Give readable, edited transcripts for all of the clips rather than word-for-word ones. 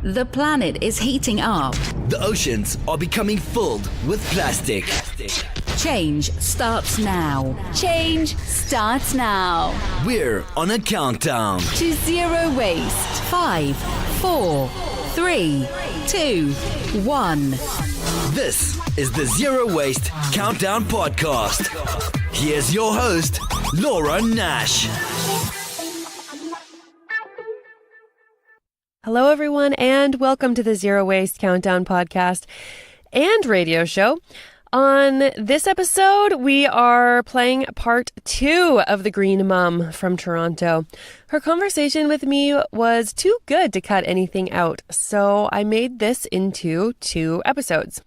The planet is heating up. The oceans are becoming filled with plastic. Change starts now. Change starts now. We're on a countdown To zero waste. 5, 4, 3, 2, 1. This is the Zero Waste Countdown Podcast. Here's your host, Laura Nash. Hello, everyone, and welcome to the Zero Waste Countdown podcast and radio show. On this episode, we are playing part 2 of the GreenMum from Toronto. Her conversation with me was too good to cut anything out, so I made this into 2 episodes.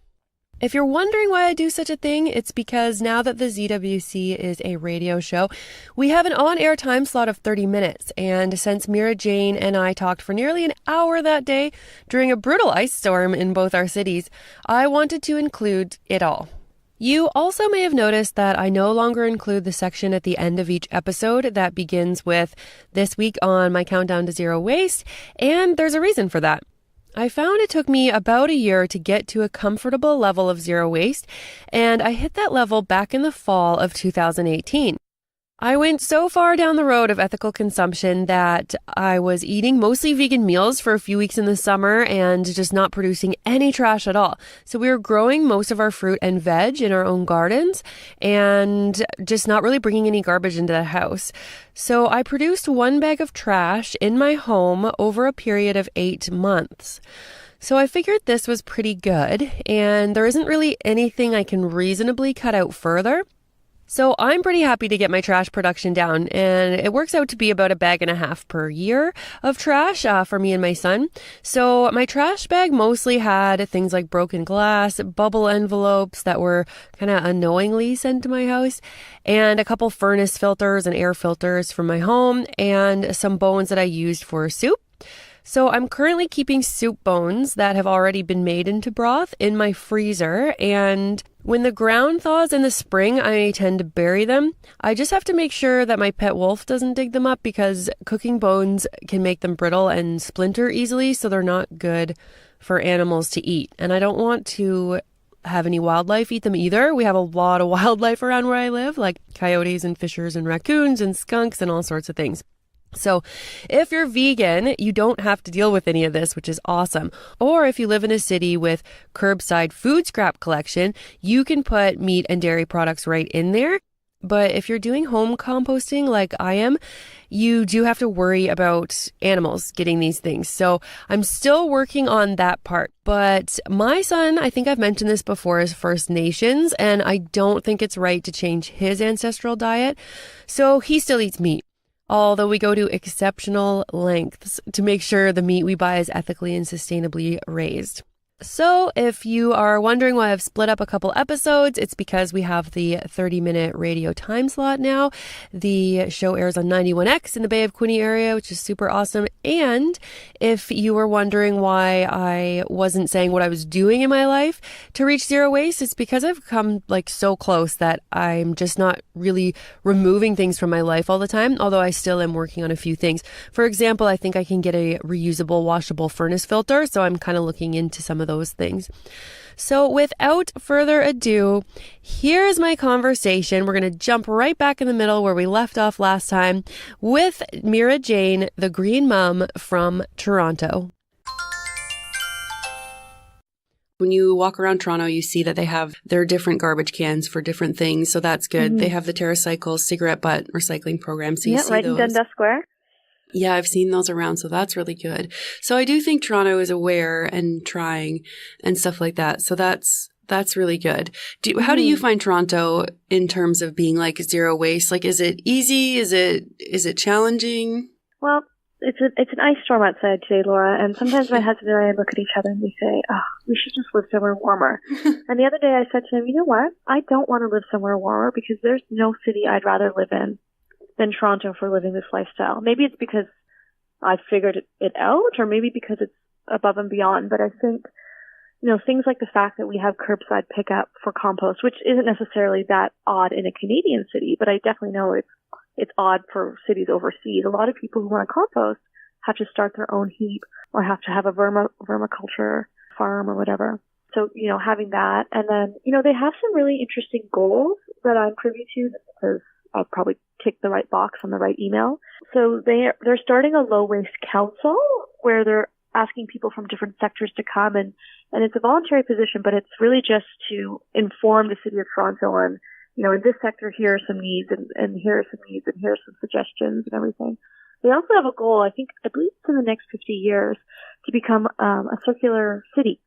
If you're wondering why I do such a thing, it's because now that the ZWC is a radio show, we have an on-air time slot of 30 minutes. And since Mira Jane and I talked for nearly an hour that day during a brutal ice storm in both our cities, I wanted to include it all. You also may have noticed that I no longer include the section at the end of each episode that begins with "This week on my countdown to zero waste," and there's a reason for that. I found it took me about a year to get to a comfortable level of zero waste, and I hit that level back in the fall of 2018. I went so far down the road of ethical consumption that I was eating mostly vegan meals for a few weeks in the summer and just not producing any trash at all. So we were growing most of our fruit and veg in our own gardens and just not really bringing any garbage into the house. So I produced 1 bag of trash in my home over a period of 8 months. So I figured this was pretty good, and there isn't really anything I can reasonably cut out further. So I'm pretty happy to get my trash production down, and it works out to be about 1.5 bags per year of trash for me and my son. So my trash bag mostly had things like broken glass, bubble envelopes that were kind of unknowingly sent to my house, and a couple furnace filters and air filters from my home, and some bones that I used for soup. So I'm currently keeping soup bones that have already been made into broth in my freezer, and when the ground thaws in the spring, I tend to bury them. I just have to make sure that my pet wolf doesn't dig them up because cooking bones can make them brittle and splinter easily, so they're not good for animals to eat. And I don't want to have any wildlife eat them either. We have a lot of wildlife around where I live, like coyotes and fishers and raccoons and skunks and all sorts of things. So if you're vegan, you don't have to deal with any of this, which is awesome. Or if you live in a city with curbside food scrap collection, you can put meat and dairy products right in there. But if you're doing home composting like I am, you do have to worry about animals getting these things. So I'm still working on that part. But my son, I think I've mentioned this before, is First Nations, and I don't think it's right to change his ancestral diet. So he still eats meat, although we go to exceptional lengths to make sure the meat we buy is ethically and sustainably raised. So if you are wondering why I've split up a couple episodes, it's because we have the 30-minute radio time slot now. The show airs on 91X in the Bay of Quinte area, which is super awesome. And if you were wondering why I wasn't saying what I was doing in my life to reach zero waste, it's because I've come so close that I'm just not really removing things from my life all the time, although I still am working on a few things. For example, I think I can get a reusable, washable furnace filter, so I'm kind of looking into some of those things. So without further ado, here's my conversation. We're going to jump right back in the middle where we left off last time with Mira Jane, the GreenMum from Toronto. When you walk around Toronto, you see that they have their different garbage cans for different things. So that's good. Mm-hmm. They have the TerraCycle cigarette butt recycling program. So you see right those. In Dundas Square. Yeah, I've seen those around, so that's really good. So I do think Toronto is aware and trying and stuff like that. So that's really good. How do you find Toronto in terms of being zero waste? Is it easy? Is it challenging? Well, it's an ice storm outside today, Laura, and sometimes my husband and I look at each other and we say, we should just live somewhere warmer. And the other day I said to him, you know what? I don't want to live somewhere warmer because there's no city I'd rather live in than Toronto for living this lifestyle. Maybe it's because I figured it out, or maybe because it's above and beyond. But I think, things like the fact that we have curbside pickup for compost, which isn't necessarily that odd in a Canadian city, but I definitely know it's odd for cities overseas. A lot of people who want to compost have to start their own heap or have to have a vermiculture farm or whatever. So, having that. And then, they have some really interesting goals that I'm privy to because I'll probably tick the right box on the right email. So they're starting a low waste council where they're asking people from different sectors to come and it's a voluntary position, but it's really just to inform the city of Toronto on, in this sector, here are some needs and here are some needs and here are some suggestions and everything. They also have a goal, I believe it's in the next 50 years, to become a circular city,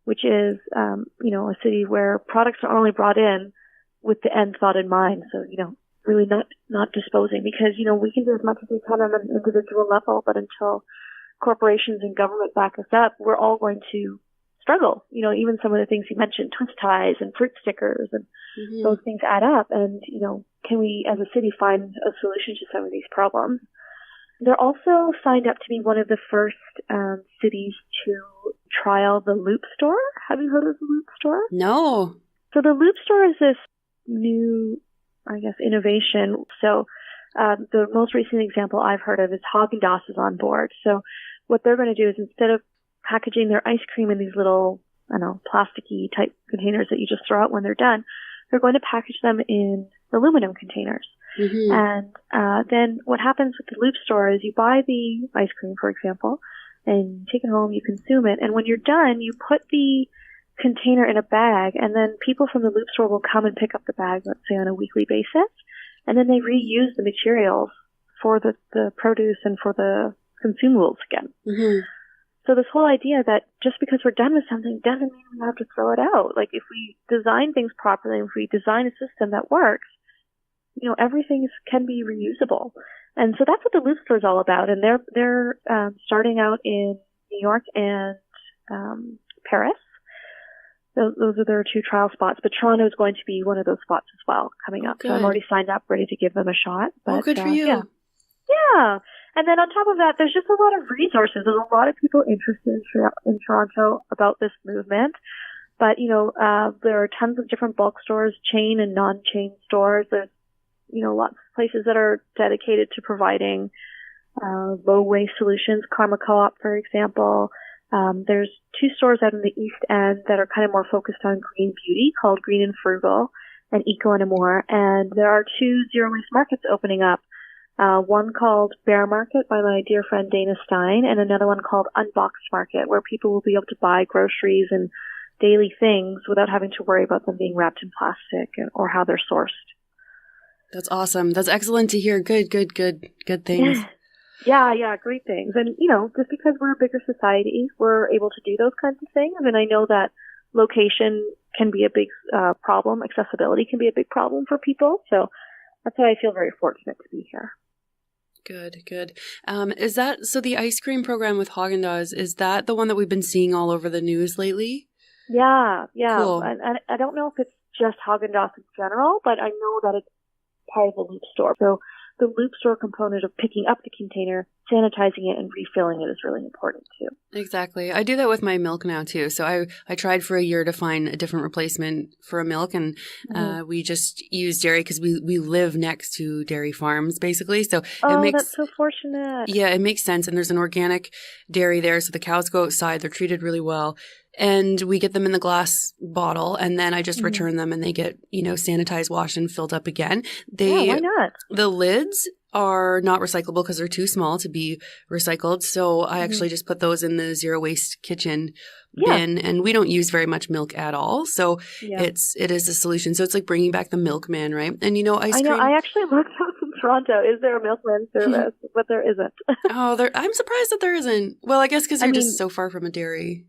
which is, a city where products are only brought in with the end thought in mind. So, really not disposing because, we can do as much as we can on an individual level, but until corporations and government back us up, we're all going to struggle. Even some of the things you mentioned, twist ties and fruit stickers and those things add up. And, can we as a city find a solution to some of these problems? They're also signed up to be one of the first cities to trial the Loop Store. Have you heard of the Loop Store? No. So the Loop Store is this new, innovation. So the most recent example I've heard of is Haagen-Dazs is on board. So what they're going to do is instead of packaging their ice cream in these little, plasticky type containers that you just throw out when they're done, they're going to package them in aluminum containers. And then what happens with the Loop Store is you buy the ice cream, for example, and you take it home, you consume it, and when you're done, you put the container in a bag, and then people from the Loop Store will come and pick up the bag, let's say on a weekly basis, and then they reuse the materials for the produce and for the consumables again. So this whole idea that just because we're done with something doesn't mean we have to throw it out. Like if we design things properly, if we design a system that works, everything can be reusable. And so that's what the Loop Store is all about. And they're starting out in New York and Paris. Those are their two trial spots. But Toronto is going to be one of those spots as well coming up. So I'm already signed up, ready to give them a shot. But, good for you. Yeah. And then on top of that, there's just a lot of resources. There's a lot of people interested in Toronto about this movement. But, there are tons of different bulk stores, chain and non-chain stores. There's lots of places that are dedicated to providing low waste solutions. Karma Co-op, for example. There's two stores out in the East End that are kind of more focused on green beauty called Green and Frugal and Eco and Amore. And there are two zero waste markets opening up. One called Bear Market by my dear friend Dana Stein and another one called Unboxed Market where people will be able to buy groceries and daily things without having to worry about them being wrapped in plastic or how they're sourced. That's awesome. That's excellent to hear. Good things. Yeah, great things. And, just because we're a bigger society, we're able to do those kinds of things. And I know that location can be a big problem. Accessibility can be a big problem for people. So that's why I feel very fortunate to be here. Good. Is that, so the ice cream program with Haagen-Dazs, is that the one that we've been seeing all over the news lately? Yeah. Cool. And I don't know if it's just Haagen-Dazs in general, but I know that it's part of the Loop Store. So the Loop Store component of picking up the container, sanitizing it, and refilling it is really important too. Exactly. I do that with my milk now too. So I tried for a year to find a different replacement for a milk, and we just use dairy because we live next to dairy farms basically. So that's so fortunate. Yeah, it makes sense. And there's an organic dairy there, so the cows go outside. They're treated really well. And we get them in the glass bottle, and then I just return them, and they get, sanitized, washed, and filled up again. Why not? The lids are not recyclable because they're too small to be recycled. So I actually just put those in the zero waste kitchen bin, and we don't use very much milk at all. So it is a solution. So it's like bringing back the milkman, right? And ice cream. I actually looked up in Toronto. Is there a milkman service? But there isn't. I'm surprised that there isn't. Well, I guess because you're just so far from a dairy.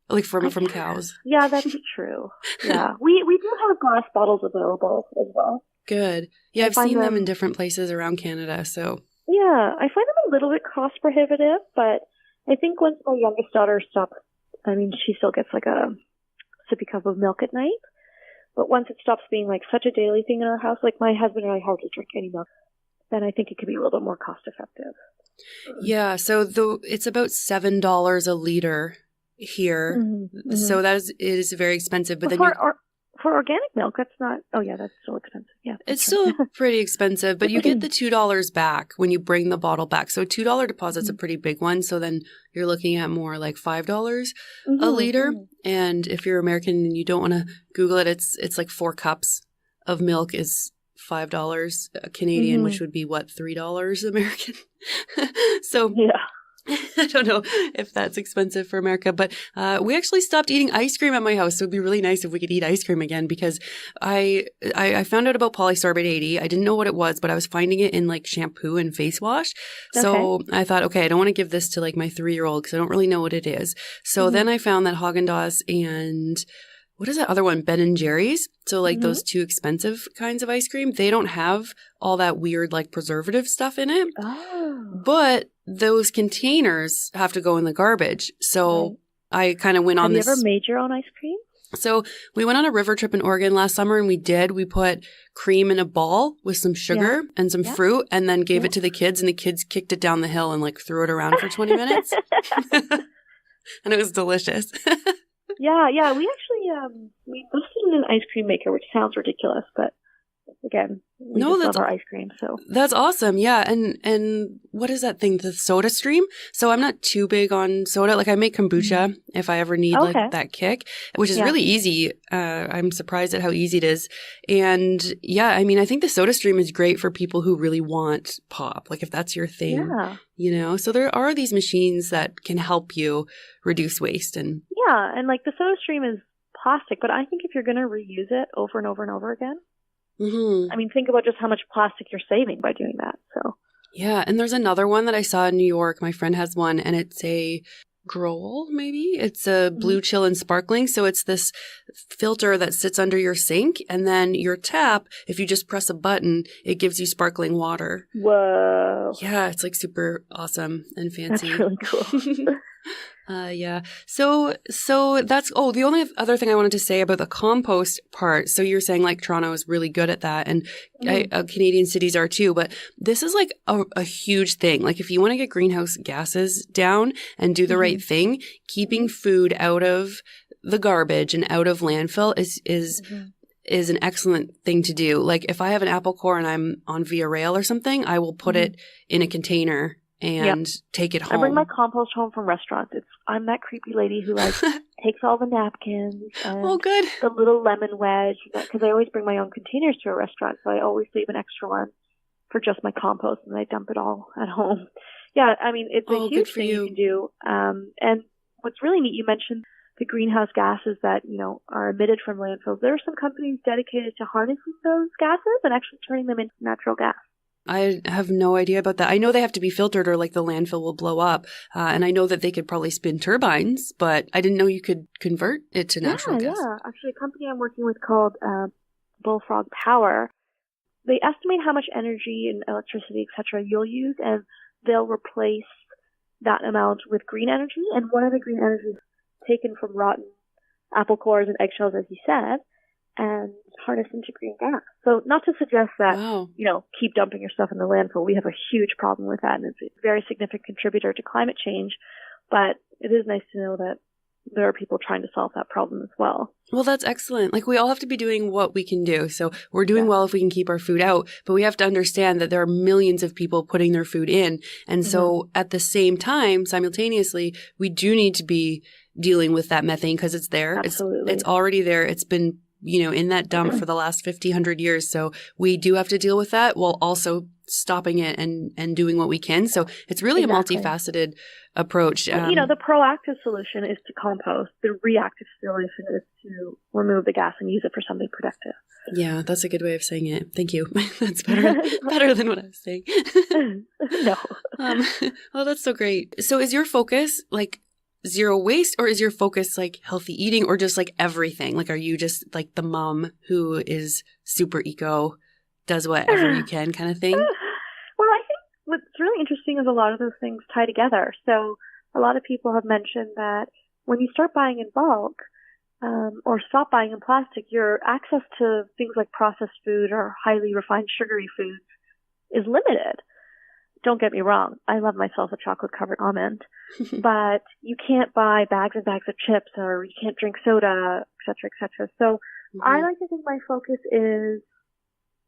Like from cows. Yeah, that's true. Yeah. We do have glass bottles available as well. Good. Yeah, I've seen them in different places around Canada, so. Yeah, I find them a little bit cost prohibitive, but I think once my youngest daughter stops, she still gets like a sippy cup of milk at night, but once it stops being like such a daily thing in our house, like my husband and I hardly drink any milk, then I think it could be a little bit more cost effective. Yeah, so it's about $7 a liter here, so it is very expensive. But for organic milk, that's not. Oh yeah, that's still expensive. Yeah, It's that's right. still pretty expensive, but you get the $2 back when you bring the bottle back. So $2 deposit's a pretty big one. So then you're looking at more like $5 a liter. And if you're American and you don't want to Google it, it's like 4 cups of milk is $5 Canadian, which would be what, $3 American. So Yeah. I don't know if that's expensive for America, but we actually stopped eating ice cream at my house. So it'd be really nice if we could eat ice cream again, because I found out about polysorbate 80. I didn't know what it was, but I was finding it in like shampoo and face wash. So I thought, okay, I don't want to give this to like my 3-year-old because I don't really know what it is. So then I found that Haagen-Dazs and what is that other one? Ben and Jerry's. So like those 2 expensive kinds of ice cream, they don't have all that weird like preservative stuff in it. Oh. But those containers have to go in the garbage. So I kind of went on this. Have you ever made your own ice cream? So we went on a river trip in Oregon last summer and we put cream in a ball with some sugar and some fruit and then gave it to the kids, and the kids kicked it down the hill and like threw it around for 20 minutes. And it was delicious. Yeah. We actually we busted in an ice cream maker, which sounds ridiculous, but again, we just love our ice cream. So that's awesome. Yeah, and what is that thing? The Soda Stream. So I'm not too big on soda. Like I make kombucha if I ever need like that kick, which is really easy. I'm surprised at how easy it is. And yeah, I mean, I think the Soda Stream is great for people who really want pop. Like if that's your thing, you know. So there are these machines that can help you reduce waste and like the Soda Stream is plastic, but I think if you're going to reuse it over and over and over again. I mean, think about just how much plastic you're saving by doing that. So yeah, and there's another one that I saw in New York. My friend has one, and it's a Growell, maybe. It's a Blue Chill and Sparkling. So it's this filter that sits under your sink, and then your tap, if you just press a button, it gives you sparkling water. Whoa. Yeah, it's like super awesome and fancy. That's really cool. Yeah. So that's, the only other thing I wanted to say about the compost part. So you're saying like Toronto is really good at that, and Canadian cities are too, but this is like a huge thing. Like if you want to get greenhouse gases down and do the right thing, keeping food out of the garbage and out of landfill is an excellent thing to do. Like if I have an apple core and I'm on Via Rail or something, I will put it in a container and take it home. I bring my compost home from restaurants. I'm that creepy lady who like takes all the napkins and the little lemon wedge, because I always bring my own containers to a restaurant, so I always leave an extra one for just my compost, and I dump it all at home. Yeah, I mean, it's a huge thing you can do. And what's really neat, you mentioned the greenhouse gases that, are emitted from landfills. There are some companies dedicated to harnessing those gases and actually turning them into natural gas. I have no idea about that. I know they have to be filtered or like the landfill will blow up. And I know that they could probably spin turbines, but I didn't know you could convert it to natural gas. Yeah, actually a company I'm working with called Bullfrog Power, they estimate how much energy and electricity, etc. you'll use, and they'll replace that amount with green energy. And one of the green energy is taken from rotten apple cores and eggshells, as you said, and harnessed into green gas. So not to suggest that, keep dumping your stuff in the landfill. We have a huge problem with that, and it's a very significant contributor to climate change. But it is nice to know that there are people trying to solve that problem as well. Well, that's excellent. Like we all have to be doing what we can do. So we're doing well if we can keep our food out, but we have to understand that there are millions of people putting their food in. And so at the same time, simultaneously, we do need to be dealing with that methane because it's there. Absolutely. It's already there. It's been in that dump for the last 100 years. So we do have to deal with that while also stopping it and doing what we can. So it's really a multifaceted approach. The proactive solution is to compost. The reactive solution is to remove the gas and use it for something productive. Yeah, that's a good way of saying it. Thank you. That's better than what I was saying. No. Oh, that's so great. So is your focus like zero waste, or is your focus like healthy eating, or just like everything? Like, are you just like the mom who is super eco, does whatever you can kind of thing? Well, I think what's really interesting is a lot of those things tie together. So a lot of people have mentioned that when you start buying in bulk, or stop buying in plastic, your access to things like processed food or highly refined sugary foods is limited. Don't get me wrong, I love myself a chocolate-covered almond, but you can't buy bags and bags of chips, or you can't drink soda, et cetera, et cetera. So I like to think my focus is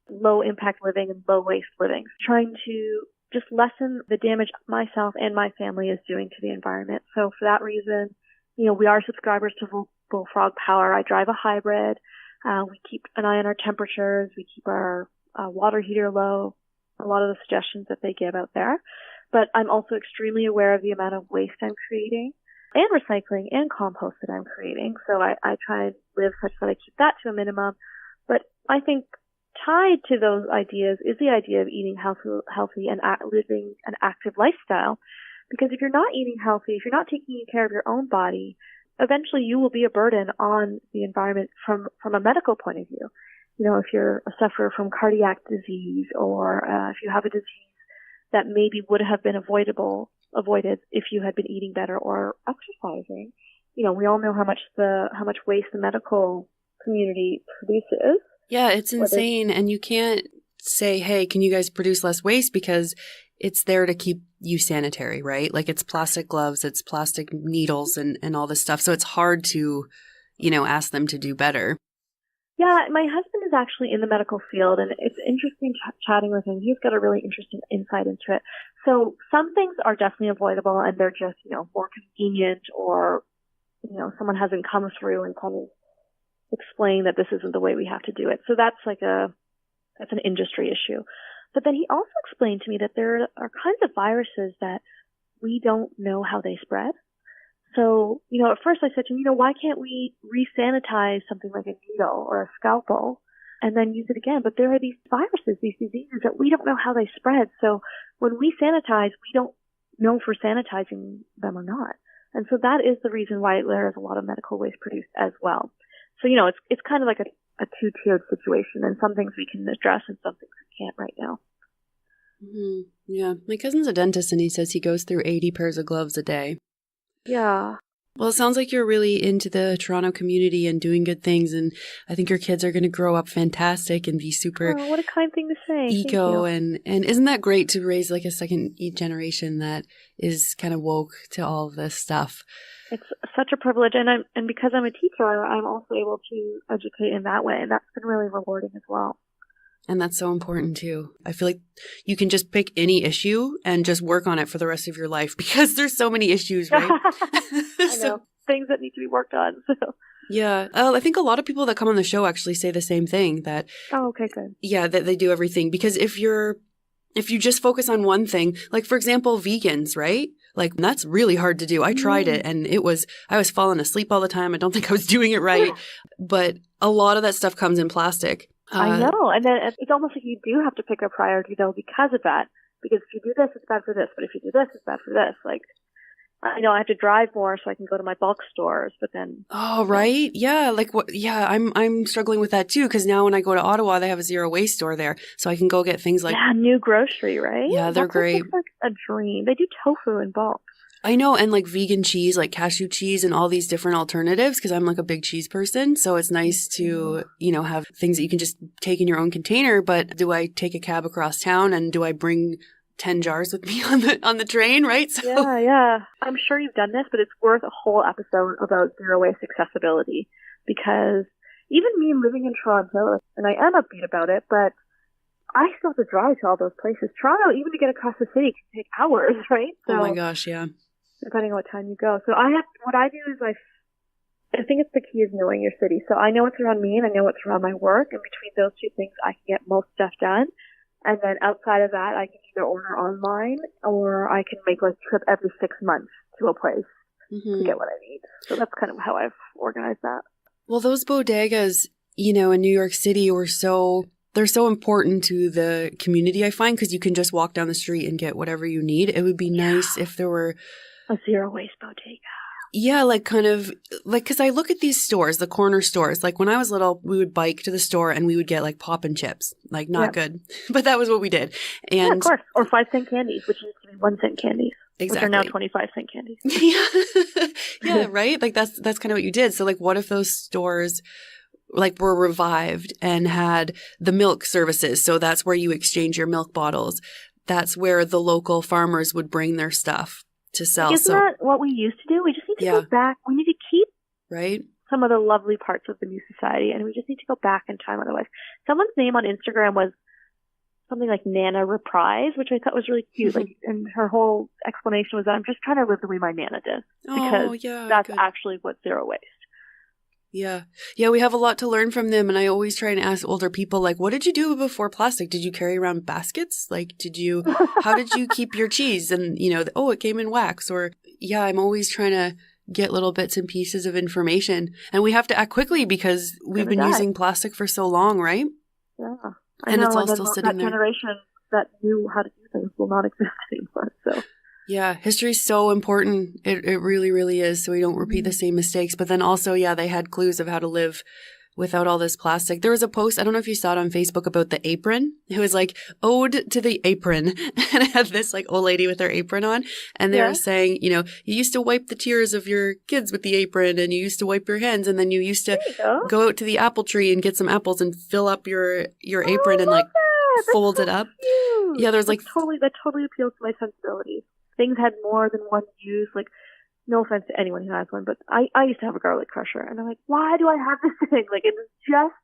low impact living and low waste living, trying to just lessen the damage myself and my family is doing to the environment. So for that reason, we are subscribers to Bullfrog Power. I drive a hybrid. We keep an eye on our temperatures. We keep our water heater low. A lot of the suggestions that they give out there. But I'm also extremely aware of the amount of waste I'm creating and recycling and compost that I'm creating. So I try and live such that I keep that to a minimum. But I think tied to those ideas is the idea of eating healthy and living an active lifestyle. Because if you're not eating healthy, if you're not taking care of your own body, eventually you will be a burden on the environment from a medical point of view. If you're a sufferer from cardiac disease or if you have a disease that maybe would have been avoided if you had been eating better or exercising. We all know how much waste the medical community produces. Yeah, it's insane. And you can't say, hey, can you guys produce less waste? Because it's there to keep you sanitary, right? Like it's plastic gloves, it's plastic needles and all this stuff. So it's hard to, ask them to do better. Yeah, my husband is actually in the medical field, and it's interesting chatting with him. He's got a really interesting insight into it. So some things are definitely avoidable, and they're just, more convenient, or, someone hasn't come through and kind of explained that this isn't the way we have to do it. So that's that's an industry issue. But then he also explained to me that there are kinds of viruses that we don't know how they spread. So, at first I said to him, why can't we re-sanitize something like a needle or a scalpel and then use it again? But there are these viruses, these diseases that we don't know how they spread. So when we sanitize, we don't know if we're sanitizing them or not. And so that is the reason why there is a lot of medical waste produced as well. So, it's kind of like a two-tiered situation, and some things we can address and some things we can't right now. Mm-hmm. Yeah. My cousin's a dentist, and he says he goes through 80 pairs of gloves a day. Yeah. Well, it sounds like you're really into the Toronto community and doing good things. And I think your kids are going to grow up fantastic and be super what a kind thing to say. eco. And isn't that great to raise like a second generation that is kind of woke to all of this stuff? It's such a privilege. And because I'm a teacher, I'm also able to educate in that way. And that's been really rewarding as well. And that's so important too. I feel like you can just pick any issue and just work on it for the rest of your life because there's so many issues, right? I know. Things that need to be worked on. So. Yeah. I think a lot of people that come on the show actually say the same thing that. Oh, okay, good. Yeah, that they do everything. Because if you just focus on one thing, like for example, vegans, right? Like that's really hard to do. I tried it and I was falling asleep all the time. I don't think I was doing it right. But a lot of that stuff comes in plastic. I know. And then it's almost like you do have to pick a priority, though, because of that. Because if you do this, it's bad for this. But if you do this, it's bad for this. Like, I know I have to drive more so I can go to my bulk stores, but then. Oh, right. Yeah. Like what? Yeah. I'm struggling with that, too, because now when I go to Ottawa, they have a zero waste store there. So I can go get things like. Yeah, New Grocery, right? Yeah, they're great. Looks like a dream. They do tofu in bulk. I know. And like vegan cheese, like cashew cheese and all these different alternatives because I'm like a big cheese person. So it's nice to, have things that you can just take in your own container. But do I take a cab across town and do I bring 10 jars with me on the train, right? So. Yeah. I'm sure you've done this, but it's worth a whole episode about zero waste accessibility because even me living in Toronto, and I am upbeat about it, but I still have to drive to all those places. Toronto, even to get across the city, can take hours, right? So, oh my gosh, yeah. Depending on what time you go. So what I do is I think it's the key is knowing your city. So I know what's around me and I know what's around my work. And between those two things, I can get most stuff done. And then outside of that, I can either order online or I can make a trip every 6 months to a place to get what I need. So that's kind of how I've organized that. Well, those bodegas, in New York City they're so important to the community, I find, because you can just walk down the street and get whatever you need. It would be nice if there were a zero waste bodega. Yeah, like kind of like because I look at these stores, the corner stores. Like when I was little, we would bike to the store and we would get like pop and chips, like not good, but that was what we did. And yeah, of course, or 5-cent candies, which used to be 1-cent candies, exactly, which are now 25-cent candies. Yeah, right. Like that's kind of what you did. So like, what if those stores like were revived and had the milk services? So that's where you exchange your milk bottles. That's where the local farmers would bring their stuff to sell. Isn't that what we used to do? We just need to go back. We need to keep some of the lovely parts of the new society, and we just need to go back in time otherwise. Someone's name on Instagram was something like Nana Reprise, which I thought was really cute. Like, and her whole explanation was that I'm just trying to live the way my Nana did, because that's actually what zero waste. Yeah. Yeah, we have a lot to learn from them. And I always try and ask older people, like, what did you do before plastic? Did you carry around baskets? Like, how did you keep your cheese? And, it came in wax. Or, I'm always trying to get little bits and pieces of information. And we have to act quickly because we've been using plastic for so long, right? Yeah. And it's all still sitting there. That generation that knew how to do things will not exist anymore. So. Yeah, history is so important. It really, really is. So we don't repeat the same mistakes. But then also, they had clues of how to live without all this plastic. There was a post, I don't know if you saw it on Facebook, about the apron. It was like, ode to the apron. And it had this like old lady with her apron on. And they were saying, you used to wipe the tears of your kids with the apron, and you used to wipe your hands. And then you used to go out to the apple tree and get some apples and fill up your apron and like fold it up. Cute. Yeah, there's like that totally appeals to my sensibilities. Things had more than one use. Like, no offense to anyone who has one, but I used to have a garlic crusher, and I'm like, why do I have this thing? Like, it was just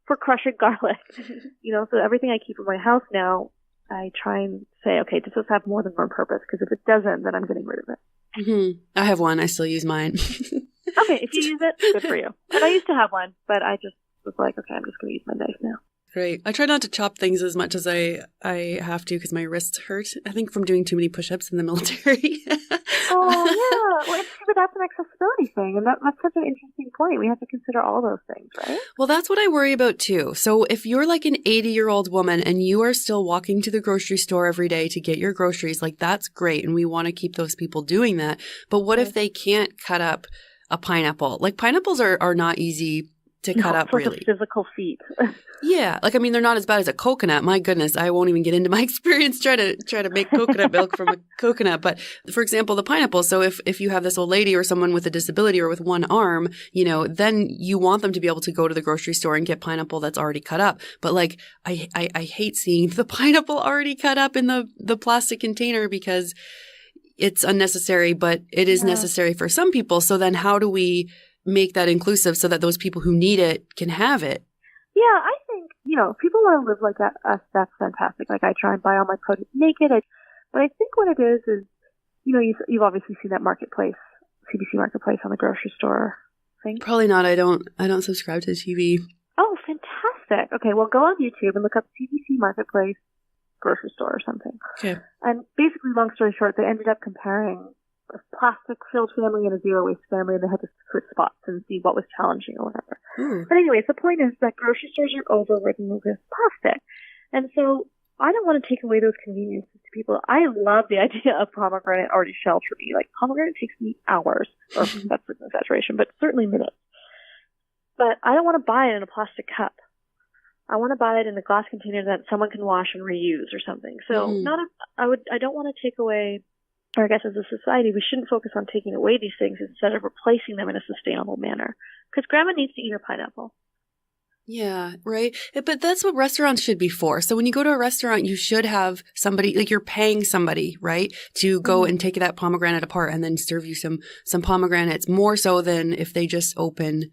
for crushing garlic. So everything I keep in my house now, I try and say, okay, does this have more than one purpose? Because if it doesn't, then I'm getting rid of it. Mm-hmm. I have one. I still use mine. Okay, if you use it, good for you. And I used to have one, but I just was like, okay, I'm just going to use my knife now. Great. I try not to chop things as much as I have to because my wrists hurt. I think from doing too many push-ups in the military. Oh, yeah. Well, but that's an accessibility thing. And that's such an interesting point. We have to consider all those things, right? Well, that's what I worry about too. So if you're like an 80-year-old woman and you are still walking to the grocery store every day to get your groceries, like that's great. And we want to keep those people doing that. But what if they can't cut up a pineapple? Like pineapples are not easy to cut up, really. It's a physical feat. Yeah. Like, I mean, they're not as bad as a coconut. My goodness, I won't even get into my experience trying to make coconut milk from a coconut. But for example, the pineapple. So if you have this old lady or someone with a disability or with one arm, then you want them to be able to go to the grocery store and get pineapple that's already cut up. But like, I hate seeing the pineapple already cut up in the plastic container because it's unnecessary, but it is necessary for some people. So then how do we make that inclusive so that those people who need it can have it? Yeah, I think, if people want to live like us, that's fantastic. Like, I try and buy all my produce naked. But I think what it is, you've obviously seen that marketplace, CBC marketplace on the grocery store thing. Probably not. I don't subscribe to TV. Oh, fantastic. Okay, well, go on YouTube and look up CBC marketplace grocery store or something. Okay. And basically, long story short, they ended up comparing a plastic-filled family and a zero-waste family, and they had to switch spots and see what was challenging or whatever. But anyways, the point is that grocery stores are overridden with plastic. And so I don't want to take away those conveniences to people. I love the idea of pomegranate already shelled for me. Like, pomegranate takes me hours, or that's an exaggeration, but certainly minutes. But I don't want to buy it in a plastic cup. I want to buy it in a glass container that someone can wash and reuse or something. So I don't want to take away, or I guess as a society, we shouldn't focus on taking away these things instead of replacing them in a sustainable manner. Because grandma needs to eat her pineapple. Yeah, right. But that's what restaurants should be for. So when you go to a restaurant, you should have somebody, like you're paying somebody, right, to go and take that pomegranate apart and then serve you some pomegranates, more so than if they just open,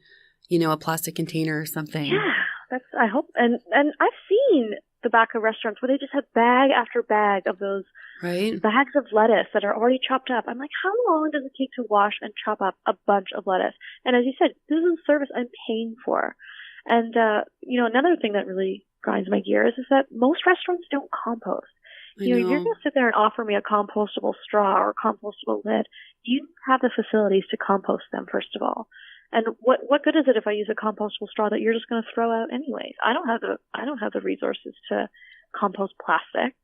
a plastic container or something. Yeah, I hope. And I've seen the back of restaurants where they just have bag after bag of those bags of lettuce that are already chopped up. I'm like, how long does it take to wash and chop up a bunch of lettuce? And as you said, this is a service I'm paying for. And, another thing that really grinds my gears is that most restaurants don't compost. You're going to sit there and offer me a compostable straw or a compostable lid. You have the facilities to compost them, first of all. And what good is it if I use a compostable straw that you're just going to throw out anyways? I don't have the resources to compost plastic.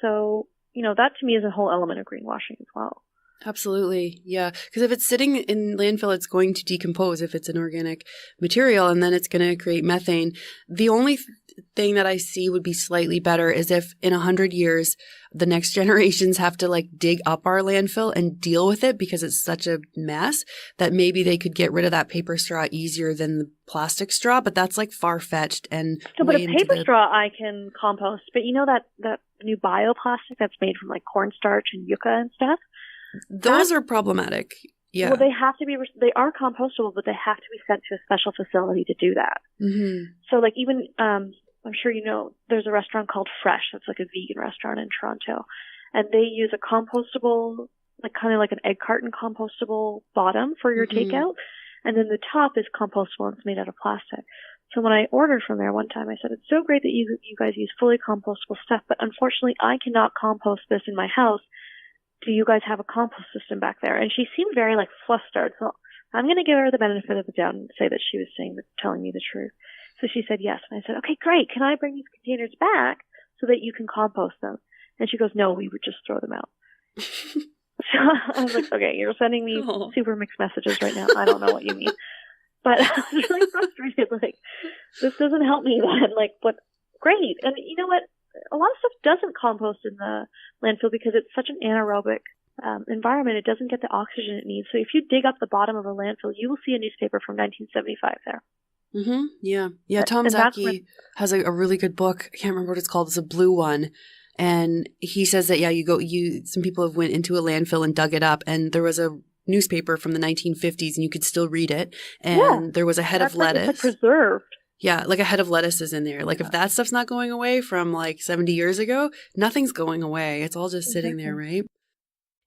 So, that to me is a whole element of greenwashing as well. Absolutely. Yeah. Because if it's sitting in landfill, it's going to decompose if it's an organic material, and then it's going to create methane. The only thing that I see would be slightly better is if in 100 years, the next generations have to like dig up our landfill and deal with it because it's such a mess that maybe they could get rid of that paper straw easier than the plastic straw. But that's like far-fetched and but a paper straw I can compost. But that new bioplastic that's made from like cornstarch and yucca and stuff? Those are problematic. Yeah. Well, they are compostable, but they have to be sent to a special facility to do that. Mm-hmm. So like even, I'm sure you know, there's a restaurant called Fresh. That's like a vegan restaurant in Toronto. And they use a compostable, like kind of like an egg carton compostable bottom for your takeout. And then the top is compostable and it's made out of plastic. So when I ordered from there one time, I said, it's so great that you guys use fully compostable stuff, but unfortunately I cannot compost this in my house. Do you guys have a compost system back there? And she seemed very like flustered. So I'm going to give her the benefit of the doubt and say that she was telling me the truth. So she said yes. And I said, okay, great. Can I bring these containers back so that you can compost them? And she goes, no, we would just throw them out. So I was like, okay, you're sending me super mixed messages right now. I don't know what you mean. But I was really frustrated. Like, this doesn't help me then. Like, what? Great. And you know what? A lot of stuff doesn't compost in the landfill because it's such an anaerobic environment. It doesn't get the oxygen it needs. So if you dig up the bottom of a landfill, you will see a newspaper from 1975 there. Mm-hmm. Yeah. Yeah. Tom Zaki has a really good book. I can't remember what it's called. It's a blue one. And he says that, some people have went into a landfill and dug it up, and there was a newspaper from the 1950s and you could still read it. And there was a head of lettuce. It's like preserved. Yeah, like a head of lettuce is in there. Like if that stuff's not going away from like 70 years ago, nothing's going away. It's all just sitting there, right?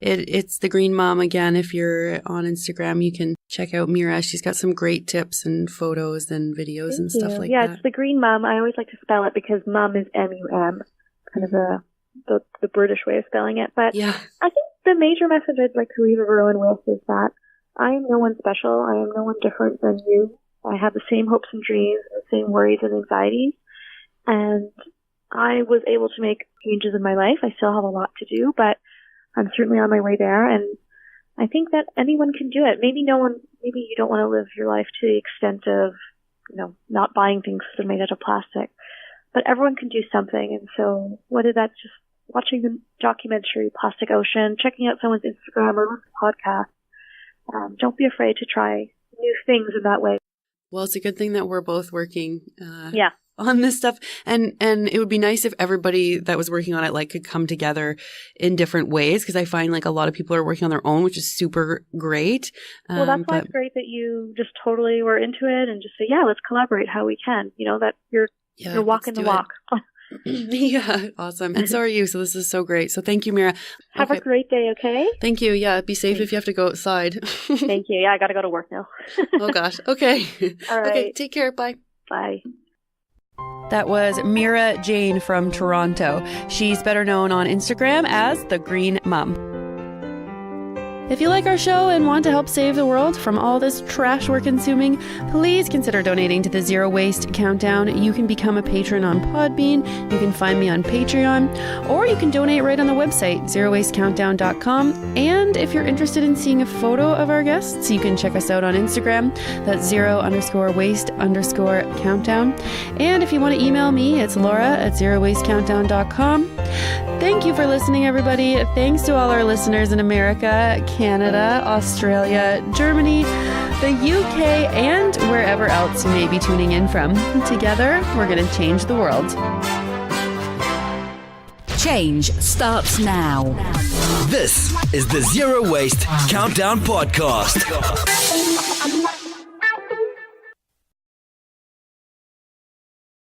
It's the GreenMum again. If you're on Instagram, you can check out Mira. She's got some great tips and photos and videos and stuff like that. Yeah, it's the GreenMum. I always like to spell it because mum is M-U-M, kind of the British way of spelling it. But yeah. I think the major message I'd like to leave everyone with is that I am no one special. I am no one different than you. I have the same hopes and dreams, the same worries and anxieties. And I was able to make changes in my life. I still have a lot to do, but I'm certainly on my way there. And I think that anyone can do it. Maybe you don't want to live your life to the extent of, not buying things that are made out of plastic, but everyone can do something. And so whether that's just watching the documentary Plastic Ocean, checking out someone's Instagram or listening to podcasts, don't be afraid to try new things in that way. Well, it's a good thing that we're both working on this stuff. And it would be nice if everybody that was working on it could come together in different ways, because I find a lot of people are working on their own, which is super great. Well, that's why it's great that you just totally were into it and just say, let's collaborate how we can. That you're walking the walk. Yeah, awesome. And so are you. So this is so great. So thank you, Mira. Have a great day, okay? Thank you. Yeah, be safe if you have to go outside. Thank you. Yeah, I got to go to work now. Oh, gosh. Okay. All right. Okay, take care. Bye. Bye. That was Mira Jane from Toronto. She's better known on Instagram as the GreenMum. If you like our show and want to help save the world from all this trash we're consuming, please consider donating to the Zero Waste Countdown. You can become a patron on Podbean, you can find me on Patreon, or you can donate right on the website, zerowastecountdown.com. And if you're interested in seeing a photo of our guests, you can check us out on Instagram. That's _waste_countdown. And if you want to email me, it's laura@zerowastecountdown.com. Thank you for listening, everybody. Thanks to all our listeners in America, Canada, Australia, Germany, the UK, and wherever else you may be tuning in from. Together, we're going to change the world. Change starts now. This is the Zero Waste Countdown Podcast.